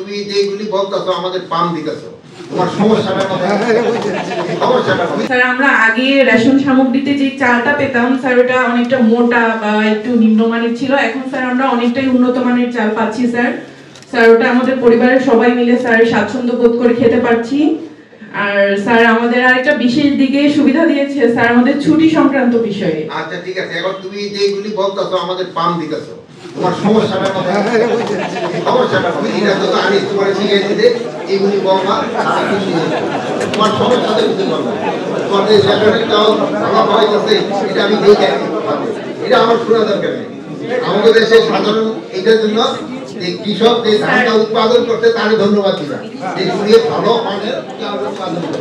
তুমি যেগুলি বলতেছো আমাদের পাম দিতেছো তোমার সমস্যাটা কথা সমস্যাটা স্যার আমরা আগে রেশন সামগ্রীতে যে চালটা পেতাম স্যার ওটা অনেকটা মোটা বা একটু নিম্নমানের ছিল, এখন স্যার আমরা অনেকটাই উন্নত মানের চাল পাচ্ছি স্যার। স্যার ওটা আমাদের পরিবারের সবাই মিলে স্যার স্বাচ্ছন্দ্য বোধ করে খেতে পারছি। আর স্যার আমাদের আরেকটা বিশেষ দিকে সুবিধা দিয়েছে স্যার আমাদের ছুটি সংক্রান্ত বিষয়ে। আচ্ছা ঠিক আছে, এখন তুমি যেগুলি বলতেছো আমাদের পাম দিতেছো তোমার সমস্যাটা কথা সমস্যাটা এটা তো আমি তোমার শিখিয়ে দিতে এইগুলি বলবা তোমার সমস্যাটা বুঝতে পারবো। তোমাদের সেটাও ভালো হইতেছে এটা আমি দেখে এটা আমার শোনা দরকার নেই। আমাদের দেশে সাধারণ এটার জন্য যে কৃষক যে ধানটা উৎপাদন করতে তাকে ধন্যবাদ দিবা, যেগুলি ভালো মানের উৎপাদন করে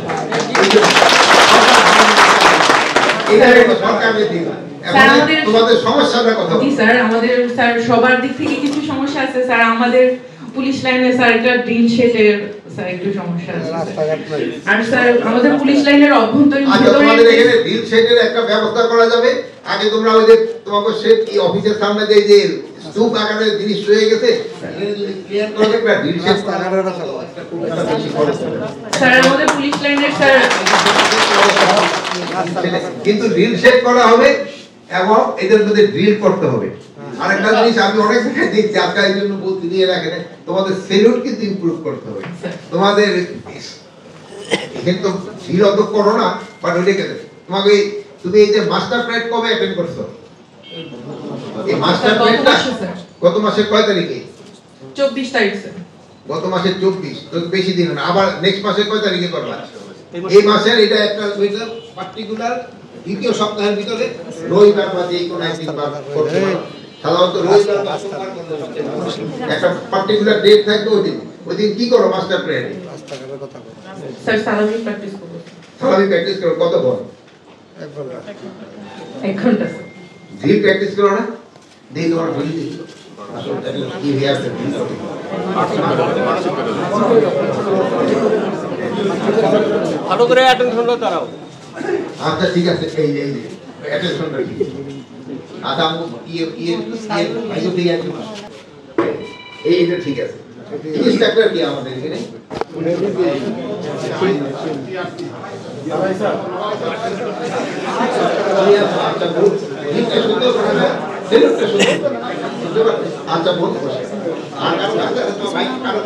এটা সরকারকে দিবা। তোমাদের সমস্যাটা কথা জি স্যার, আমাদের স্যার সবার দিক থেকে কিছু সমস্যা আছে স্যার। আমাদের পুলিশ লাইনে স্যার একটা ড্রিল শেডের স্যার একটু সমস্যা আছে। আর স্যার আমাদের পুলিশ লাইনের অভ্যন্তরীণ তোমাদের এখানে ড্রিল শেডের একটা ব্যবস্থা করা যাবে। আগে তোমরা ওই যে তোমাকে শেড এই অফিসের সামনে যে স্তূপ আকারের জিনিস রয়ে গেছে ক্লিয়ার করে একটা ড্রিল শেড স্যার আমাদের পুলিশ লাইনের স্যার কিন্তু ড্রিল শেড করা হবে এবং এদের মধ্যে ড্রিল করতে হবে। আরেকটা জিনিস আমি অনেক জায়গায় দেখছি, আজকে এই জন্য বলতে দিয়ে রাখেন, তোমাদের সেলুট কিন্তু ইমপ্রুভ করতে হবে। তোমাদের কিন্তু ছিল তো করোনা বাট ওইটা কেন তোমাকে তুমি এই যে মাস্টার প্ল্যান কবে অ্যাটেন্ড করছো? এই মাস্টার প্ল্যানটা গত মাসের কয় তারিখে? 24 তারিখ স্যার। গত মাসের 24, তো বেশি দিন না। আবার নেক্সট মাসে কয় তারিখে করবা? এই মাসের এটা একটা পার্টিকুলার দ্বিতীয় সপ্তাহের ভিতরে রবিবার বা যে কোনো একদিন করতে পারো। সাধারণত রবিবার বা সোমবার একটা পার্টিকুলার ডেট থাকবে, ওই দিন কি করো মাস্টার প্ল্যানে? স্যার সালামি প্র্যাকটিস করব। সালামি প্র্যাকটিস করো কতক্ষণ? 1 ঘন্টা। ড্রিল প্র্যাকটিস করো না? দেই তোমার ড্রিল দেখি কি রিহার্সাল ভালো করে অ্যাটেনশন দাও। আচ্ছা ঠিক আছে, এই অ্যাটেনশন রাখি। আচ্ছা এইটা ঠিক আছে। ইনস্ট্রাক্টর কি আমাদের এখানে? আচ্ছা বলুন। আর কারো